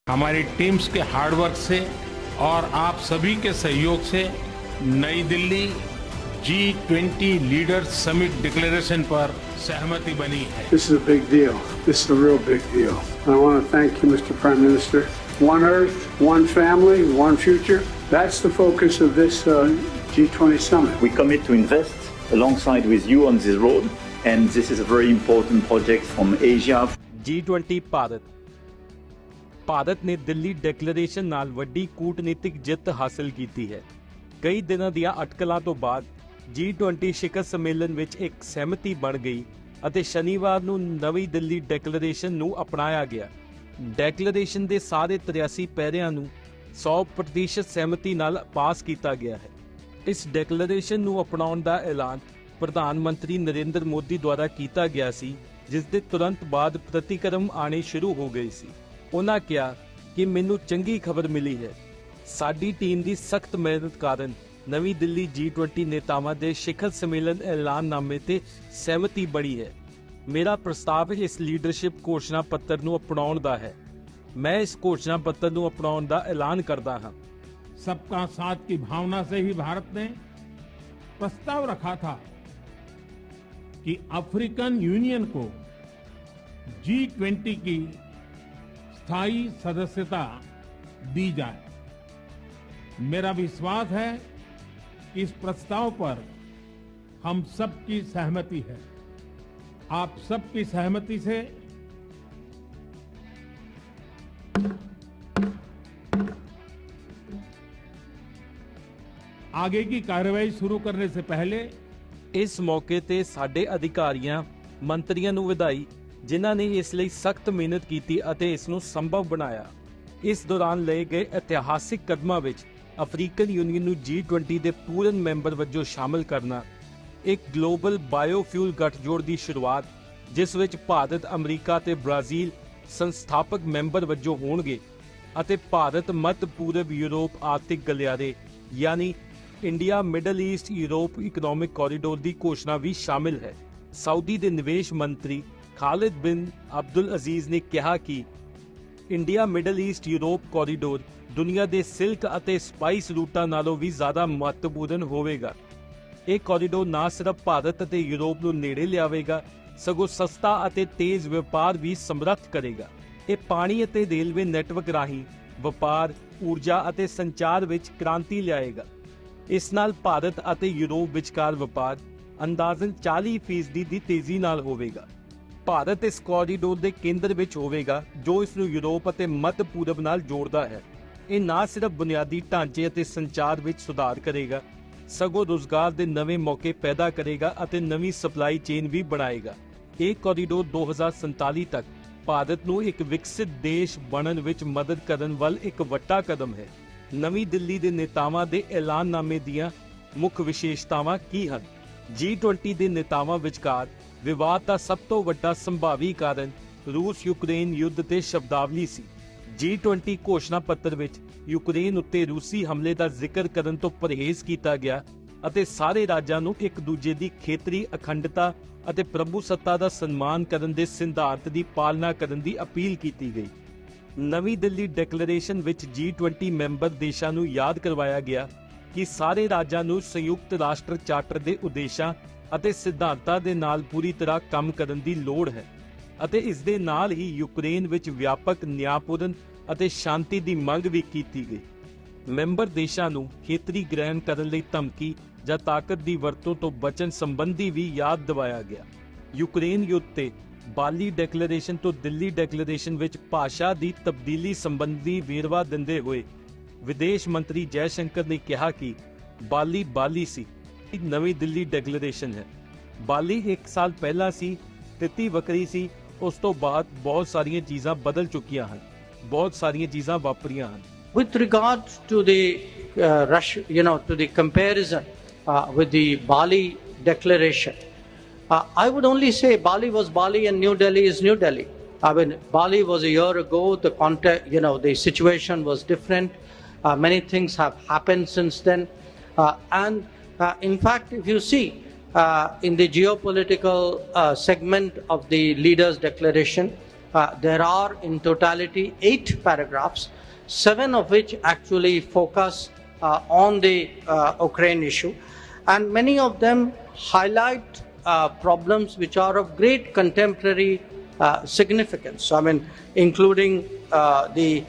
हमारी टीम्स के हार्डवर्क से और आप सभी के सहयोग से नई Delhi G20 leaders summit declaration पर सहमति बनी है। This is a big deal. This is a real big deal. I want to thank you, Mr. Prime Minister. One Earth, one family, one future. That's the focus of this G20 summit. We commit to invest alongside with you on this road, and this is a very important project from Asia. G20 Bharat ਨੇ Delhi declaration ਨਾਲ ਵੱਡੀ ਕੂਟਨੀਤਿਕ ਜਿੱਤ ਹਾਸਲ ਕੀਤੀ ਹੈ। ਕਈ ਦਿਨਾਂ ਦੀਆਂ ਅਟਕਲਾਂ ਤੋਂ ਬਾਅਦ G20 ਸ਼ਿਖਰ ਸੰਮੇਲਨ ਵਿੱਚ ਇੱਕ ਸਹਿਮਤੀ ਬਣ ਗਈ ਅਤੇ ਸ਼ਨੀਵਾਰ ਨੂੰ ਨਵੀਂ ਦਿੱਲੀ ਡਿਕਲੇਰੇਸ਼ਨ ਨੂੰ ਅਪਣਾਇਆ ਗਿਆ। ਡਿਕਲੇਰੇਸ਼ਨ ਦੇ ਸਾਰੇ 83 ਪੈਰਿਆਂ ਨੂੰ 100% ਸਹਿਮਤੀ ਨਾਲ ਪਾਸ ਕੀਤਾ ਗਿਆ ਹੈ। ਇਸ ਡਿਕਲੇਰੇਸ਼ਨ ਨੂੰ ਅਪਣਾਉਣ ਦਾ ਐਲਾਨ ਪ੍ਰਧਾਨ ਮੰਤਰੀ ਨਰਿੰਦਰ ਮੋਦੀ ਦੁਆਰਾ ਕੀਤਾ ਗਿਆ ਸੀ, ਜਿਸ ਦੇ ਤੁਰੰਤ ਬਾਅਦ ਪ੍ਰਤੀਕਰਮ ਆਣੇ ਸ਼ੁਰੂ ਹੋ ਗਏ ਸੀ। ਉਹਨਾਂ ਕਿਹਾ ਕਿ ਮੈਨੂੰ ਚੰਗੀ ਖਬਰ ਮਿਲੀ ਹੈ। ਸਾਡੀ ਟੀਮ ਦੀ ਸਖਤ ਮਿਹਨਤ ਕਾਰਨ ਨਵੀਂ ਦਿੱਲੀ G20 ਨੇਤਾਵਾਂ ਦੇ ਸ਼ਿਖਰ ਸੰਮੇਲਨ ਐਲਾਨਨਾਮੇ ਤੇ ਸਹਿਮਤੀ ਬਣੀ ਹੈ। ਮੇਰਾ ਪ੍ਰਸਤਾਵ ਇਸ ਲੀਡਰਸ਼ਿਪ ਘੋਸ਼ਣਾ ਪੱਤਰ ਨੂੰ ਅਪਣਾਉਣ ਦਾ ਹੈ। ਮੈਂ ਇਸ ਘੋਸ਼ਣਾ ਪੱਤਰ ਨੂੰ ਅਪਣਾਉਣ ਦਾ ਐਲਾਨ ਕਰਦਾ ਹਾਂ। सबका साथ की भावना से ही भारत ने प्रस्ताव रखा था कि अफ्रीकन यूनियन को G20 की स्थायी सदस्यता दी जाए। मेरा विश्वास है कि इस प्रस्ताव पर हम सबकी सहमति है। आप सबकी सहमति से आगे की कार्रवाई शुरू करने से पहले ਇਸ ਮੌਕੇ ਤੇ ਸਾਡੇ ਅਧਿਕਾਰੀਆਂ ਮੰਤਰੀਆਂ ਨੂੰ ਵਧਾਈ, ਜਿਨ੍ਹਾਂ ਨੇ ਇਸ ਲਈ ਸਖਤ ਮਿਹਨਤ ਕੀਤੀ ਅਤੇ ਇਸ ਨੂੰ ਸੰਭਵ ਬਣਾਇਆ। ਇਸ ਦੌਰਾਨ ਲਏ ਗਏ ਇਤਿਹਾਸਿਕ ਕਦਮਾਂ ਵਿੱਚ ਅਫਰੀਕਨ ਯੂਨੀਅਨ ਨੂੰ G20 ਦੇ ਪੂਰਨ ਮੈਂਬਰ ਵਜੋਂ ਸ਼ਾਮਲ ਕਰਨਾ, ਇੱਕ ਗਲੋਬਲ ਬਾਇਓਫਿਊਲ ਗੱਠਜੋੜ ਦੀ ਸ਼ੁਰੂਆਤ, ਜਿਸ ਵਿੱਚ ਭਾਰਤ, ਅਮਰੀਕਾ ਤੇ ਬ੍ਰਾਜ਼ੀਲ ਸੰਸਥਾਪਕ ਮੈਂਬਰ ਵਜੋਂ ਹੋਣਗੇ, ਅਤੇ ਭਾਰਤ ਮੱਧ ਪੂਰਬ ਯੂਰਪ ਆਰਥਿਕ ਗਲਿਆਰੇ ਯਾਨੀ India middle East Europe economic corridor ਦੀ ਘੋਸ਼ਣਾ ਵੀ ਸ਼ਾਮਿਲ ਹੈ। ਸਾਊਦੀ ਦੇ ਨਿਵੇਸ਼ ਮੰਤਰੀ ਖਾਲਿਦ ਬਿਨ ਅਬਦੁਲ ਅਜ਼ੀਜ਼ ਨੇ ਕਿਹਾ ਕਿ India middle East Europe corridor ਦੁਨੀਆ ਦੇ ਸਿਲਕ ਅਤੇ ਸਪਾਈਸ ਰੂਟਾਂ ਨਾਲੋਂ ਵੀ ਜ਼ਿਆਦਾ ਮਹੱਤਵਪੂਰਨ ਹੋਵੇਗਾ। ਇਹ ਕੋਰੀਡੋਰ ਨਾ ਸਿਰਫ ਭਾਰਤ ਅਤੇ ਯੂਰਪ ਨੂੰ ਨੇੜੇ ਲਿਆਵੇਗਾ, ਸਗੋਂ ਸਸਤਾ ਅਤੇ ਤੇਜ਼ ਵਪਾਰ ਵੀ ਸਮਰੱਥ ਕਰੇਗਾ। ਇਹ ਪਾਣੀ ਅਤੇ ਰੇਲਵੇ ਨੈਟਵਰਕ ਰਾਹੀਂ ਵਪਾਰ, ਊਰਜਾ ਅਤੇ ਸੰਚਾਰ ਵਿੱਚ ਕ੍ਰਾਂਤੀ ਲਿਆਏਗਾ। ਇਸ ਨਾਲ ਭਾਰਤ ਅਤੇ ਯੂਰਪ ਵਿਚਕਾਰ ਵਪਾਰ ਅੰਦਾਜ਼ਨ 40% ਦੀ ਤੇਜ਼ੀ ਨਾਲ ਹੋਵੇਗਾ। ਭਾਰਤ ਇਸ ਕੋਰੀਡੋਰ ਦੇ ਕੇਂਦਰ ਵਿੱਚ ਹੋਵੇਗਾ, ਜੋ ਇਸ ਨੂੰ ਯੂਰਪ ਅਤੇ ਮੱਧ ਪੂਰਬ ਨਾਲ ਜੋੜਦਾ ਹੈ। ਇਹ ਨਾ ਸਿਰਫ ਬੁਨਿਆਦੀ ਢਾਂਚੇ ਅਤੇ ਸੰਚਾਰ ਵਿੱਚ ਸੁਧਾਰ ਕਰੇਗਾ, ਸਗੋਂ ਰੁਜ਼ਗਾਰ ਦੇ ਨਵੇਂ ਮੌਕੇ ਪੈਦਾ ਕਰੇਗਾ ਅਤੇ ਨਵੀਂ ਸਪਲਾਈ ਚੇਨ ਵੀ ਬਣਾਏਗਾ। ਇਹ ਕੋਰੀਡੋਰ 2047 ਤੱਕ ਭਾਰਤ ਨੂੰ ਇੱਕ ਵਿਕਸਿਤ ਦੇਸ਼ ਬਣਨ ਵਿੱਚ ਮਦਦ ਕਰਨ ਵੱਲ ਇੱਕ ਵੱਡਾ ਕਦਮ ਹੈ। ਨਵੀਂ ਦਿੱਲੀ ਦੇ ਨੇਤਾਵਾਂ ਦੇ ਐਲਾਨਨਾਮੇ ਦੀਆਂ ਮੁੱਖ ਵਿਸ਼ੇਸ਼ਤਾਵਾਂ ਕੀ ਹਨ? G20 ਦੇ ਨੇਤਾਵਾਂ ਵਿਚਕਾਰ ਵਿਵਾਦ ਦਾ ਸਭ ਤੋਂ ਵੱਡਾ ਸੰਭਾਵੀ ਕਾਰਨ ਰੂਸ-ਯੂਕਰੇਨ ਯੁੱਧ ਤੇ ਸ਼ਬਦਾਵਲੀ ਸੀ। G20 ਘੋਸ਼ਣਾ ਪੱਤਰ ਵਿੱਚ ਯੂਕਰੇਨ ਉੱਤੇ ਰੂਸੀ ਹਮਲੇ ਦਾ ਜ਼ਿਕਰ ਕਰਨ ਤੋਂ ਪਰਹੇਜ਼ ਕੀਤਾ ਗਿਆ ਅਤੇ ਸਾਰੇ ਰਾਜਾਂ ਨੂੰ ਇੱਕ ਦੂਜੇ ਦੀ ਖੇਤਰੀ ਅਖੰਡਤਾ ਅਤੇ ਪ੍ਰਭੂਸੱਤਾ ਦਾ ਸਨਮਾਨ ਕਰਨ ਦੇ ਸਿਧਾਂਤ ਦੀ ਪਾਲਣਾ ਕਰਨ ਦੀ ਅਪੀਲ ਕੀਤੀ ਗਈ। ਨਵੀਂ ਦਿੱਲੀ ਡਿਕਲੇਰੇਸ਼ਨ ਵਿੱਚ G20 ਮੈਂਬਰ ਦੇਸ਼ਾਂ ਨੂੰ ਯਾਦ ਕਰਵਾਇਆ ਗਿਆ ਕਿ ਸਾਰੇ ਰਾਜਾਂ ਨੂੰ ਸੰਯੁਕਤ ਰਾਸ਼ਟਰ ਚਾਰਟਰ ਦੇ ਉਦੇਸ਼ਾਂ ਅਤੇ ਸਿਧਾਂਤਾਂ ਦੇ ਨਾਲ ਪੂਰੀ ਤਰ੍ਹਾਂ ਕੰਮ ਕਰਨ ਦੀ ਲੋੜ ਹੈ ਅਤੇ ਇਸ ਦੇ ਨਾਲ ਹੀ ਯੂਕਰੇਨ ਵਿੱਚ ਵਿਆਪਕ ਨਿਆਂਪੂਰਨ ਅਤੇ ਸ਼ਾਂਤੀ ਦੀ ਮੰਗ ਵੀ ਕੀਤੀ ਗਈ। ਮੈਂਬਰ ਦੇਸ਼ਾਂ ਨੂੰ ਖੇਤਰੀ ਗ੍ਰਹਿਣ ਕਰਨ ਲਈ ਧਮਕੀ ਜਾਂ ਤਾਕਤ ਦੀ ਵਰਤੋਂ ਤੋਂ ਬਚਣ ਸੰਬੰਧੀ ਵੀ ਯਾਦ ਦਿਵਾਇਆ ਗਿਆ। ਯੂਕਰੇਨ ਯੁੱਧ ਤੇ ਬਾਲੀ ਡਿਕਲੇਰੇਸ਼ਨ ਤੋਂ ਦਿੱਲੀ ਡਿਕਲੇਰੇਸ਼ਨ ਵਿੱਚ ਭਾਸ਼ਾ ਦੀ ਤਬਦੀਲੀ ਸੰਬੰਧੀ ਵੇਰਵਾ ਦਿੰਦੇ ਹੋਏ ਵਿਦੇਸ਼ ਮੰਤਰੀ ਜੈ ਸ਼ੰਕਰ ਨੇ ਕਿਹਾ ਕਿ ਬਾਲੀ ਸੀ, ਨਵੀਂ ਦਿੱਲੀ ਡਿਕਲੇਰੇਸ਼ਨ ਹੈ। ਬਾਲੀ 1 ਸਾਲ ਪਹਿਲਾਂ ਸੀ, ਸਥਿਤੀ ਵੱਖਰੀ ਸੀ। ਉਸ ਤੋਂ ਬਾਅਦ ਬਹੁਤ ਸਾਰੀਆਂ ਚੀਜ਼ਾਂ ਬਦਲ ਚੁੱਕੀਆਂ ਹਨ, ਬਹੁਤ ਸਾਰੀਆਂ ਚੀਜ਼ਾਂ ਵਾਪਰੀਆਂ ਹਨ। With regards to the to the comparison with the Bali declaration, I would only say Bali was Bali and New Delhi is New Delhi. I mean, Bali was a year ago. The context, the situation was different. Many things have happened since then, and in fact, if you see in the geopolitical segment of the leaders' declaration, there are in totality 8 paragraphs, 7 of which actually focus on the Ukraine issue, and many of them highlight problems which are of great contemporary significance. I mean, including the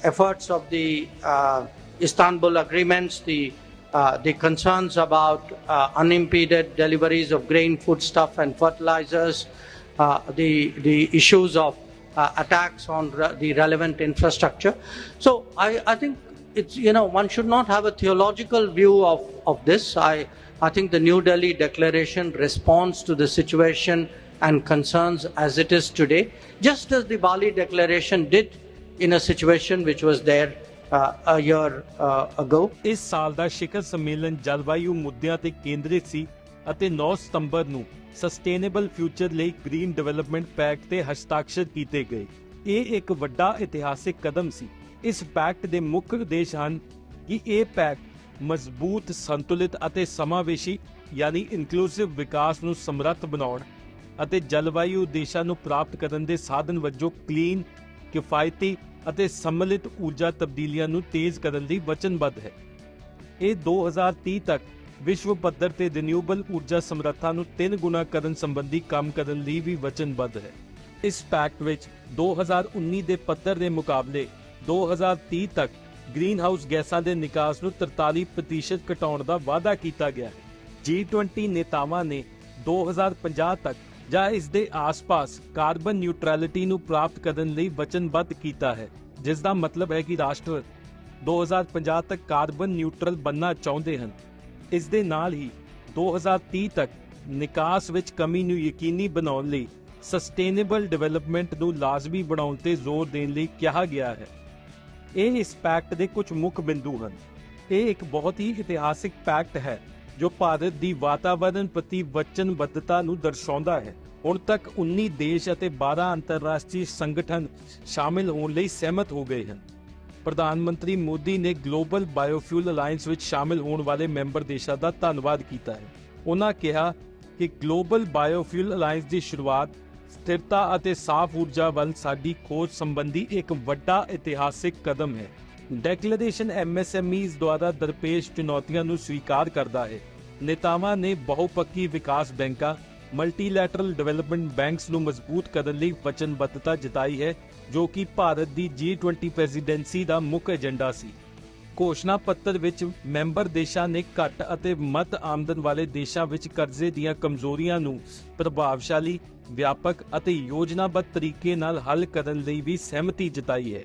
efforts of the Istanbul agreements, the concerns about unimpeded deliveries of grain, foodstuff, and fertilizers, the issues of attacks on the relevant infrastructure. So I think it's, one should not have a theological view of this. I think the New Delhi Declaration responds to the situation and concerns as it is today, just as the Bali Declaration did in a situation which was there a year ago. ਇਸ ਸਾਲ ਦਾ ਸ਼ਿਖਰ ਸੰਮੇਲਨ ਜਲਵਾਯੂ ਮੁੱਦਿਆਂ ਤੇ ਕੇਂਦਰਿਤ ਸੀ ਅਤੇ 9 ਸਤੰਬਰ ਨੂੰ sustainable future ਲਈ ਗ੍ਰੀਨ ਡਿਵੈਲਪਮੈਂਟ ਪੈਕਟ ਤੇ ਹਸਤਾਖਰ ਕੀਤੇ ਗਏ। ਇਹ ਇੱਕ ਵੱਡਾ ਇਤਿਹਾਸਿਕ ਕਦਮ ਸੀ। ਇਸ ਪੈਕਟ ਦੇ ਮੁੱਖ ਉਦੇਸ਼ ਹਨ ਕਿ ਇਹ ਪੈਕਟ ਮਜ਼ਬੂਤ, ਸੰਤੁਲਿਤ ਅਤੇ ਸਮਾਵੇਸ਼ੀ ਯਾਨੀ ਇਨਕਲੂਸਿਵ ਵਿਕਾਸ ਨੂੰ ਸਮਰੱਥ ਬਣਾਉਣ ਅਤੇ ਜਲਵਾਯੂ ਉਦੇਸ਼ਾਂ ਨੂੰ ਪ੍ਰਾਪਤ ਕਰਨ ਦੇ ਸਾਧਨ ਵਜੋਂ ਕਲੀਨ, ਕਿਫਾਇਤੀ ਅਤੇ ਸੰਮਿਲਿਤ ਊਰਜਾ ਤਬਦੀਲੀਆਂ ਨੂੰ ਤੇਜ਼ ਕਰਨ ਲਈ ਵਚਨਬੱਧ ਹੈ। ਇਹ 2030 ਤੱਕ ਵਿਸ਼ਵ ਪੱਧਰ ਤੇ ਰੀਨਿਊਏਬਲ ਊਰਜਾ ਸਮਰੱਥਾ ਨੂੰ 3 ਗੁਣਾ ਕਰਨ ਸੰਬੰਧੀ ਕੰਮ ਕਰਨ ਲਈ ਵੀ ਵਚਨਬੱਧ ਹੈ। ਇਸ ਪੈਕਟ ਵਿੱਚ 2019 ਦੇ ਪੱਧਰ ਦੇ ਮੁਕਾਬਲੇ 2030 ਤੱਕ ਗ੍ਰੀਨ ਹਾਊਸ ਗੈਸਾਂ ਦੇ ਨਿਕਾਸ ਨੂੰ 43% ਘਟਾਉਣ ਦਾ ਵਾਅਦਾ ਕੀਤਾ ਗਿਆ ਹੈ। G20 ਨੇਤਾਵਾਂ ਨੇ 2050 ਤੱਕ ਜਾਂ ਇਸ ਦੇ ਆਸ-ਪਾਸ ਕਾਰਬਨ ਨਿਊਟਰੈਲਿਟੀ ਨੂੰ ਪ੍ਰਾਪਤ ਕਰਨ ਲਈ ਵਚਨਬੱਧ ਕੀਤਾ ਹੈ, ਜਿਸ ਦਾ ਮਤਲਬ ਹੈ ਕਿ ਰਾਸ਼ਟਰ 2050 ਤੱਕ ਕਾਰਬਨ ਨਿਊਟਰਲ ਬਣਨਾ ਚਾਹੁੰਦੇ ਹਨ। ਇਸ ਦੇ ਨਾਲ ਹੀ 2030 ਤੱਕ ਨਿਕਾਸ ਵਿੱਚ ਕਮੀ ਨੂੰ ਯਕੀਨੀ ਬਣਾਉਣ ਲਈ ਸਸਟੇਨੇਬਲ ਡਿਵੈਲਪਮੈਂਟ ਨੂੰ ਲਾਜ਼ਮੀ ਬਣਾਉਣ ਤੇ ਜ਼ੋਰ ਦੇਣ ਲਈ ਕਿਹਾ ਗਿਆ ਹੈ। ਇਹ ਇਸ ਪੈਕਟ ਦੇ ਕੁਝ ਮੁੱਖ ਬਿੰਦੂ ਹਨ। ਇਹ ਇੱਕ ਬਹੁਤ ਹੀ ਇਤਿਹਾਸਿਕ ਪੈਕਟ ਹੈ ਜੋ ਭਾਰਤ ਦੀ ਵਾਤਾਵਰਣ ਪ੍ਰਤੀ ਵਚਨਬੱਧਤਾ ਨੂੰ ਦਰਸਾਉਂਦਾ ਹੈ। ਹੁਣ ਤੱਕ 19 ਦੇਸ਼ ਅਤੇ 12 ਅੰਤਰਰਾਸ਼ਟਰੀ ਸੰਗਠਨ ਸ਼ਾਮਿਲ ਹੋਣ ਲਈ ਸਹਿਮਤ ਹੋ ਗਏ ਹਨ। ਪ੍ਰਧਾਨ ਮੰਤਰੀ ਮੋਦੀ ਨੇ ਗਲੋਬਲ ਬਾਇਓਫਿਊਲ ਅਲਾਇੰਸ ਵਿੱਚ ਸ਼ਾਮਿਲ ਹੋਣ ਵਾਲੇ ਮੈਂਬਰ ਦੇਸ਼ਾਂ ਦਾ ਧੰਨਵਾਦ ਕੀਤਾ ਹੈ। ਉਹਨਾਂ ਕਿਹਾ ਕਿ ਗਲੋਬਲ ਬਾਇਓਫਿਊਲ ਅਲਾਇੰਸ ਦੀ ਸ਼ੁਰੂਆਤ ਸਥਿਰਤਾ ਅਤੇ ਸਾਫ਼ ਊਰਜਾ ਵੱਲ ਸਾਡੀ ਖੋਜ ਸੰਬੰਧੀ ਇੱਕ ਵੱਡਾ ਇਤਿਹਾਸਿਕ ਕਦਮ ਹੈ। ਡੈਕਲੇਰੇਸ਼ਨ MSMEs ਦੁਆਰਾ ਦਰਪੇਸ਼ ਚੁਣੌਤੀਆਂ ਨੂੰ ਸਵੀਕਾਰ ਕਰਦਾ ਹੈ। ਨੇਤਾਵਾਂ ਨੇ ਬਹੁਪੱਖੀ ਵਿਕਾਸ ਬੈਂਕਾਂ, ਮਲਟੀਲੈਟਰਲ ਡਿਵੈਲਪਮੈਂਟ ਬੈਂਕਸ ਨੂੰ ਮਜ਼ਬੂਤ ਕਰਨ ਲਈ ਵਚਨਬੱਧਤਾ ਜਤਾਈ ਹੈ, ਜੋ ਕਿ ਭਾਰਤ ਦੀ G20 ਪ੍ਰੈਜ਼ੀਡੈਂਸੀ ਦਾ ਮੁੱਖ ਏਜੰਡਾ ਸੀ। ਘੋਸ਼ਣਾ ਪੱਤਰ ਵਿੱਚ ਮੈਂਬਰ ਦੇਸ਼ਾਂ ਨੇ ਘੱਟ ਅਤੇ ਮੱਧ ਆਮਦਨ ਵਾਲੇ ਦੇਸ਼ਾਂ ਵਿੱਚ ਕਰਜ਼ੇ ਦੀਆਂ ਕਮਜ਼ੋਰੀਆਂ ਨੂੰ ਪ੍ਰਭਾਵਸ਼ਾਲੀ, ਵਿਆਪਕ ਅਤੇ ਯੋਜਨਾਬੱਧ ਤਰੀਕੇ ਨਾਲ ਹੱਲ ਕਰਨ ਲਈ ਵੀ ਸਹਿਮਤੀ ਜਤਾਈ ਹੈ।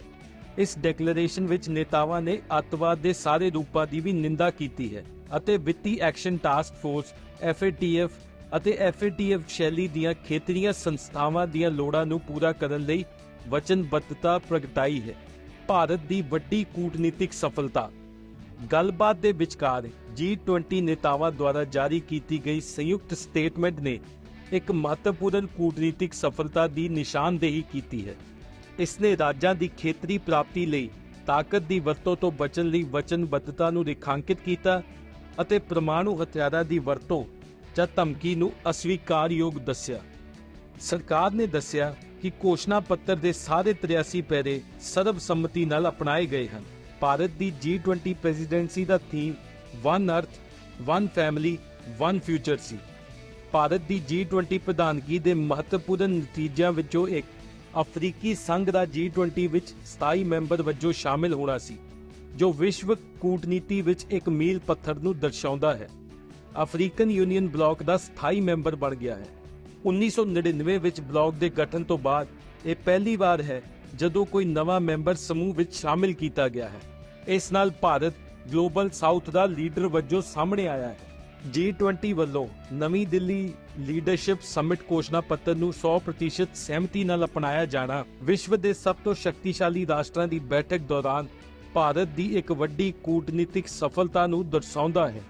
ਇਸ ਡੈਕਲੇਰੇਸ਼ਨ ਵਿੱਚ ਨੇਤਾਵਾਂ ਨੇ ਅੱਤਵਾਦ ਦੇ ਸਾਰੇ ਰੂਪਾਂ ਦੀ ਵੀ ਨਿੰਦਾ ਕੀਤੀ ਹੈ ਅਤੇ ਵਿੱਤੀ ਐਕਸ਼ਨ ਟਾਸਕ ਫੋਰਸ FATF ਅਤੇ FATF ਸ਼ੈਲੀ ਦੀਆਂ ਖੇਤਰੀ ਸੰਸਥਾਵਾਂ ਦੀਆਂ ਲੋੜਾਂ ਨੂੰ ਪੂਰਾ ਕਰਨ ਲਈ ਵਚਨਬੱਧਤਾ ਪ੍ਰਗਟਾਈ ਹੈ। ਭਾਰਤ ਦੀ ਵੱਡੀ ਕੂਟਨੀਤਿਕ ਸਫਲਤਾ। ਗੱਲਬਾਤ ਦੇ ਵਿਚਕਾਰ G20 ਨੇਤਾਵਾਂ ਦੁਆਰਾ ਜਾਰੀ ਕੀਤੀ ਗਈ ਸੰਯੁਕਤ ਸਟੇਟਮੈਂਟ ਨੇ ਇੱਕ ਮਹੱਤਵਪੂਰਨ ਕੂਟਨੀਤਿਕ ਸਫਲਤਾ ਦੀ ਨਿਸ਼ਾਨਦੇਹੀ ਕੀਤੀ ਹੈ। ਇਸ ਨੇ ਰਾਜਾਂ ਦੀ ਖੇਤਰੀ ਪ੍ਰਾਪਤੀ ਲਈ ਤਾਕਤ ਦੀ ਵਰਤੋਂ ਤੋਂ ਬਚਣ ਲਈ ਵਚਨਬੱਧਤਾ ਨੂੰ ਰੇਖਾਂਕਿਤ ਕੀਤਾ ਅਤੇ ਪਰਮਾਣੂ ਹਥਿਆਰਾਂ ਦੀ ਵਰਤੋਂ ਜਾਂ ਧਮਕੀ ਨੂੰ ਅਸਵੀਕਾਰਯੋਗ ਦੱਸਿਆ। ਸਰਕਾਰ ਨੇ ਦੱਸਿਆ ਕਿ ਘੋਸ਼ਣਾ ਪੱਤਰ ਦੇ ਸਾਰੇ 83 ਪੈਰੇ ਸਰਬਸੰਮਤੀ ਨਾਲ ਅਪਣਾਏ ਗਏ ਹਨ। ਭਾਰਤ ਦੀ G20 ਪ੍ਰੈਜ਼ੀਡੈਂਸੀ ਦਾ ਥੀਮ ਵਨ ਅਰਥ, ਵਨ ਫੈਮਿਲੀ, ਵਨ ਫਿਊਚਰ ਸੀ। ਭਾਰਤ ਦੀ G20 ਪ੍ਰਧਾਨਗੀ ਦੇ ਮਹੱਤਵਪੂਰਨ ਨਤੀਜਿਆਂ ਵਿੱਚੋਂ ਇੱਕ ਅਫਰੀਕੀ ਸੰਘ ਦਾ G20 ਵਿੱਚ ਸਥਾਈ ਮੈਂਬਰ ਵਜੋਂ ਸ਼ਾਮਿਲ ਹੋਣਾ ਸੀ, ਜੋ ਵਿਸ਼ਵ ਕੂਟਨੀਤੀ ਵਿੱਚ ਇੱਕ ਮੀਲ ਪੱਥਰ ਨੂੰ ਦਰਸਾਉਂਦਾ ਹੈ। ਅਫਰੀਕਨ ਯੂਨੀਅਨ ਬਲਾਕ ਦਾ ਸਥਾਈ ਮੈਂਬਰ ਬਣ ਗਿਆ ਹੈ। 1999 ਵਿੱਚ ਬਲਾਕ ਦੇ ਗਠਨ ਤੋਂ ਬਾਅਦ ਇਹ ਪਹਿਲੀ ਵਾਰ ਹੈ ਜਦੋਂ ਕੋਈ ਨਵਾਂ ਮੈਂਬਰ ਸਮੂਹ ਵਿੱਚ ਸ਼ਾਮਿਲ ਕੀਤਾ ਗਿਆ ਹੈ। ਇਸ ਨਾਲ ਭਾਰਤ ਗਲੋਬਲ ਸਾਊਥ ਦਾ ਲੀਡਰ ਵਜੋਂ ਸਾਹਮਣੇ ਆਇਆ ਹੈ। G20 ਵੱਲੋਂ ਨਵੀਂ ਦਿੱਲੀ ਲੀਡਰਸ਼ਿਪ ਸਮਿਟ ਘੋਸ਼ਣਾ ਪੱਤਰ ਨੂੰ 100% ਸਹਿਮਤੀ ਨਾਲ ਅਪਣਾਇਆ ਜਾਣਾ ਵਿਸ਼ਵ ਦੇ ਸਭ ਤੋਂ ਸ਼ਕਤੀਸ਼ਾਲੀ ਰਾਸ਼ਟਰਾਂ ਦੀ ਬੈਠਕ ਦੌਰਾਨ ਭਾਰਤ ਦੀ ਇੱਕ ਵੱਡੀ ਕੂਟਨੀਤਿਕ ਸਫਲਤਾ ਨੂੰ ਦਰਸਾਉਂਦਾ ਹੈ।